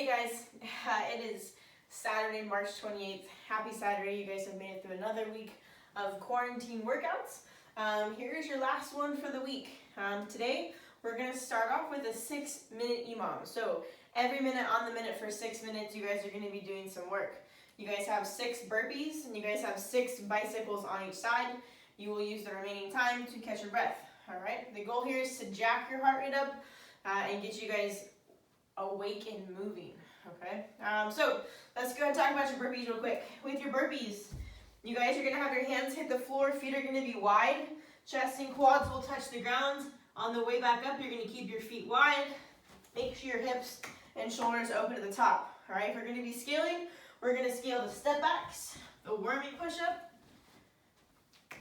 guys, it is Saturday, March 28th. Happy Saturday. You guys have made it through another week of quarantine workouts. Here's your last one for the week. Today, we're going to start off with a 6-minute EMOM. So every minute on the minute for 6 minutes, you guys are going to be doing some work. You guys have 6 burpees and you guys have 6 bicycles on each side. You will use the remaining time to catch your breath. All right. The goal here is to jack your heart rate up and get you guys awake and moving. Okay. So let's go ahead and talk about your burpees real quick. With your burpees, you guys are going to have your hands hit the floor. Feet are going to be wide. Chest and quads will touch the ground. On the way back up, you're going to keep your feet wide. Make sure your hips and shoulders open at the top. All right. If we're going to be scaling, we're going to scale the step backs, the worming push-up,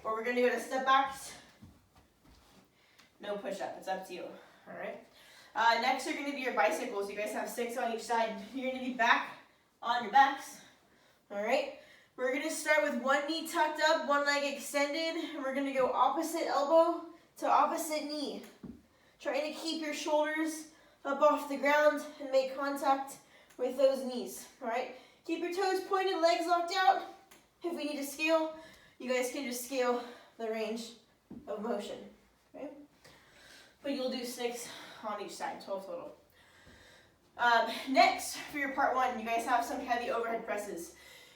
or we're going to go to step backs, no push-up. It's up to you. All right. Next are going to be your bicycles. You guys have 6 on each side. You're going to be back on your backs. All right. We're going to start with one knee tucked up, one leg extended, and we're going to go opposite elbow to opposite knee. Trying to keep your shoulders up off the ground and make contact with those knees. All right. Keep your toes pointed, legs locked out. If we need to scale, you guys can just scale the range of motion. Okay. But you'll do 6 on each side, 12 total. Next, for your part 1, you guys have some heavy overhead presses.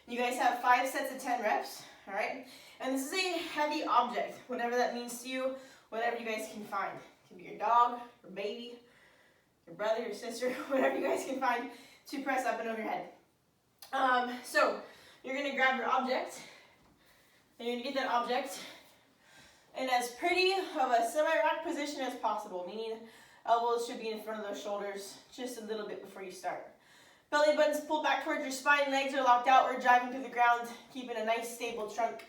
You guys have 5 sets of 10 reps, all right? And this is a heavy object, whatever that means to you, whatever you guys can find. It can be your dog, your baby, your brother, your sister, whatever you guys can find to press up and overhead. So you're gonna grab your object, and you're gonna get that object in as pretty of a semi-rack position as possible, meaning elbows should be in front of those shoulders just a little bit before you start. Belly button's pulled back towards your spine, legs are locked out, we're driving to the ground, keeping a nice stable trunk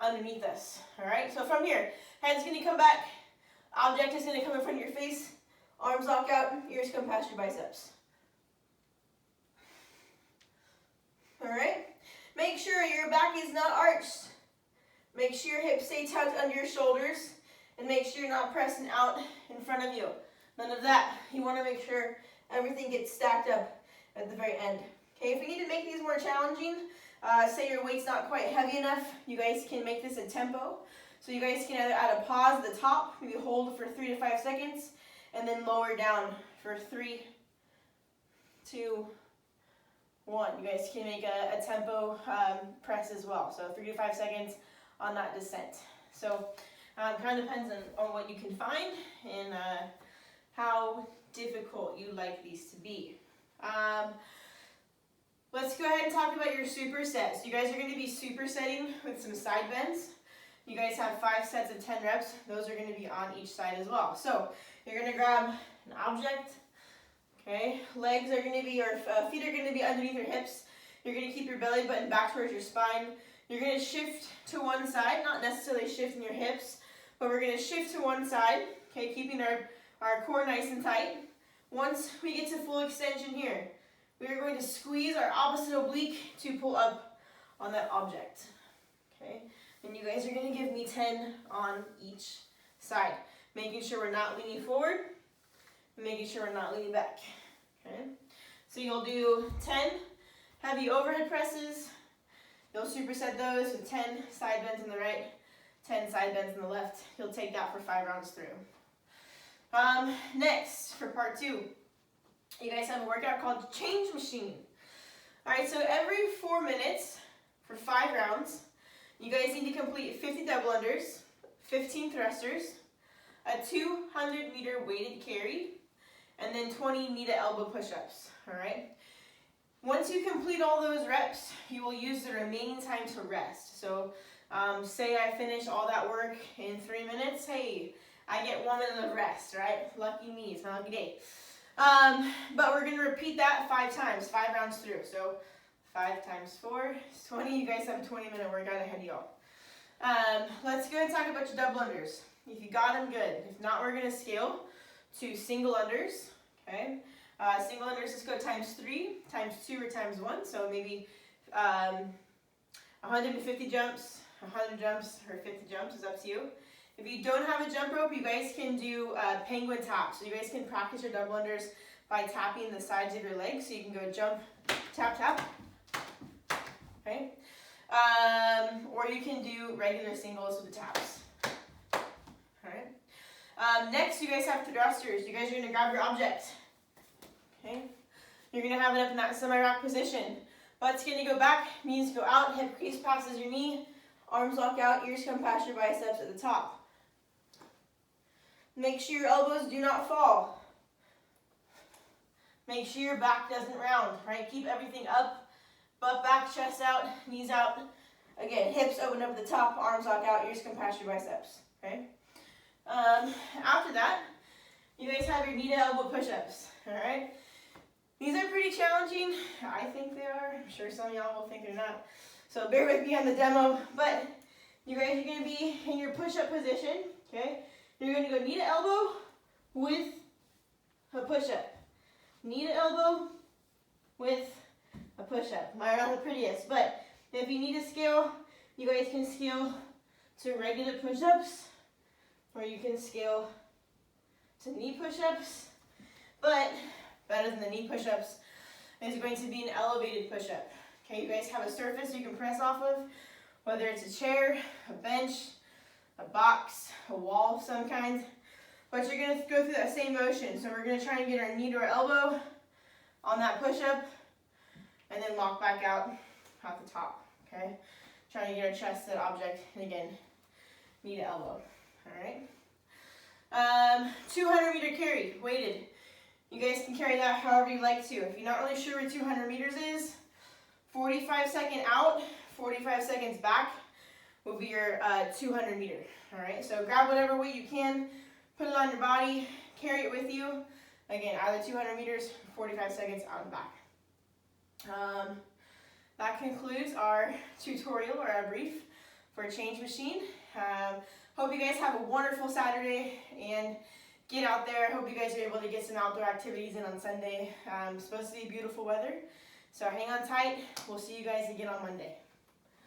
underneath us. Alright, so from here, head's gonna come back, object is gonna come in front of your face, arms lock out, ears come past your biceps. Alright, make sure your back is not arched. Make sure your hips stay tucked under your shoulders, and make sure you're not pressing out in front of you. None of that. You want to make sure everything gets stacked up at the very end. Okay, if we need to make these more challenging, say your weight's not quite heavy enough, you guys can make this a tempo. So you guys can either add a pause at the top, maybe hold for 3 to 5 seconds, and then lower down for 3, 2, 1. You guys can make a tempo press as well. So 3 to 5 seconds on that descent. So kind of depends on what you can find and how difficult you like these to be. Let's go ahead and talk about your supersets. You guys are going to be supersetting with some side bends. You guys have 5 sets of 10 reps. Those are going to be on each side as well. So you're going to grab an object. Okay, legs are going to be, or feet are going to be underneath your hips. You're going to keep your belly button back towards your spine. You're going to shift to one side, not necessarily shifting your hips, but we're going to shift to one side, okay, keeping our core nice and tight. Once we get to full extension here, we are going to squeeze our opposite oblique to pull up on that object, okay? And you guys are going to give me 10 on each side, making sure we're not leaning forward, and making sure we're not leaning back, okay? So you'll do 10 heavy overhead presses. You'll superset those with 10 side bends on the right, 10 side bends on the left. You'll take that for 5 rounds through. Next, for part 2, you guys have a workout called Change Machine. All right, so every 4 minutes for 5 rounds, you guys need to complete 50 double unders, 15 thrusters, a 200-meter weighted carry, and then 20 knee to elbow push-ups. All right. Once you complete all those reps, you will use the remaining time to rest. So say I finish all that work in 3 minutes, hey, I get 1 minute of rest, right? Lucky me, it's my lucky day. But we're going to repeat that 5 times, 5 rounds through. So 5 times 4 is 20. You guys have a 20-minute workout ahead of y'all. Let's go and talk about your double unders. If you got them, good. If not, we're going to scale to single unders, okay? Single unders, let's go times 3, times 2, or times 1. So maybe 150 jumps, 100 jumps, or 50 jumps is up to you. If you don't have a jump rope, you guys can do penguin taps. So you guys can practice your double unders by tapping the sides of your legs. So you can go jump, tap, tap. Okay. Or you can do regular singles with the taps. All right. Next, you guys have thrusters. You guys are going to grab your object. Okay. You're going to have it up in that semi-rock position. Butt's going to go back, knees go out, hip crease passes your knee, arms lock out, ears come past your biceps at the top. Make sure your elbows do not fall. Make sure your back doesn't round, right? Keep everything up, butt back, chest out, knees out. Again, hips open up at the top, arms lock out, ears come past your biceps, okay? After that, you guys have your knee to elbow push-ups, all right? These are pretty challenging. I think they are. I'm sure some of y'all will think they're not. So bear with me on the demo, but you guys are gonna be in your push-up position, okay? You're gonna go knee to elbow with a push-up. Knee to elbow with a push-up. Might not the prettiest, but if you need to scale, you guys can scale to regular push-ups, or you can scale to knee push-ups. But better than the knee push-ups is going to be an elevated push-up. Okay, you guys have a surface you can press off of, whether it's a chair, a bench, a box, a wall of some kind. But you're going to go through that same motion. So we're going to try and get our knee to our elbow on that push-up, and then lock back out at the top, okay? Trying to get our chest to that object, and again, knee to elbow, all right? 200 meter carry, weighted. You guys can carry that however you like to. If you're not really sure where 200 meters is, 45 second out, 45 seconds back will be your 200 meter, all right? So grab whatever weight you can, put it on your body, carry it with you. Again, either 200 meters, 45 seconds out and back. That concludes our tutorial or our brief for a change machine. Hope you guys have a wonderful Saturday and get out there. Hope you guys are able to get some outdoor activities in on Sunday. It's supposed to be beautiful weather, so hang on tight. We'll see you guys again on Monday.